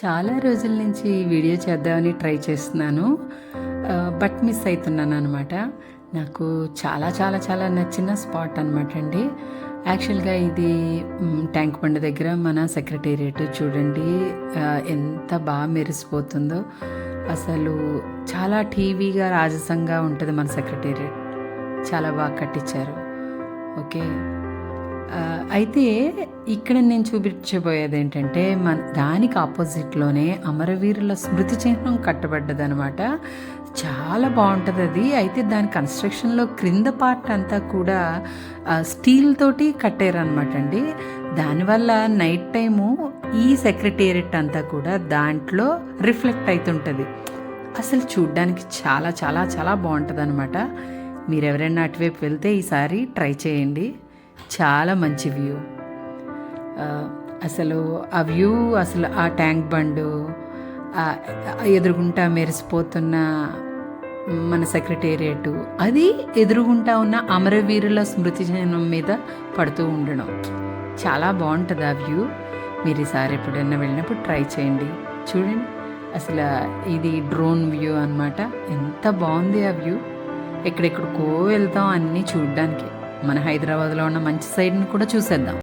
చాలా రోజుల నుంచి వీడియో చేద్దామని ట్రై చేస్తున్నాను. బట్ మిస్ అవుతున్నాను అనమాట. నాకు చాలా చాలా చాలా నచ్చిన స్పాట్ అనమాట అండి. యాక్చువల్గా ఇది ట్యాంక్ బండ్ దగ్గర మన సెక్రటేరియట్ చూడండి, ఎంత బాగా మెరిసిపోతుందో. అసలు చాలా టీవీగా రాజసంగా ఉంటుంది మన సెక్రటేరియట్. చాలా బాగా కట్టించారు. ఓకే, అయితే ఇక్కడ నేను చూపించబోయేది ఏంటంటే దానికి ఆపోజిట్లోనే అమరవీరుల స్మృతి చిహ్నం కట్టబడ్డదనమాట. చాలా బాగుంటుంది అది. అయితే దాని కన్స్ట్రక్షన్లో క్రింద పార్ట్ అంతా కూడా స్టీల్ తోటి కట్టారనమాట అండి. దానివల్ల నైట్ టైము ఈ సెక్రటేరియట్ అంతా కూడా దాంట్లో రిఫ్లెక్ట్ అవుతుంటుంది. అసలు చూడ్డానికి చాలా చాలా చాలా బాగుంటుంది అనమాట. మీరు ఎవరైనా అటువైపు వెళ్తే ఈసారి ట్రై చేయండి. చాలా మంచి వ్యూ. అసలు ఆ వ్యూ, అసలు ఆ ట్యాంక్ బండు ఎదురుగుంటా మెరిసిపోతున్న మన సెక్రటేరియట్, అది ఎదురుగుంటా ఉన్న అమరవీరుల స్మృతి చిహ్నం మీద పడుతూ ఉండడం చాలా బాగుంటుంది ఆ వ్యూ. మీరు ఈసారి ఎప్పుడైనా వెళ్ళినప్పుడు ట్రై చేయండి. చూడండి, అసలు ఇది డ్రోన్ వ్యూ అనమాట. ఎంత బాగుంది ఆ వ్యూ. ఎక్కడెక్కడికో వెళ్తాం అన్నీ చూడడానికి. మన హైదరాబాద్లో ఉన్న మంచి సైడ్ని కూడా చూసేద్దాం.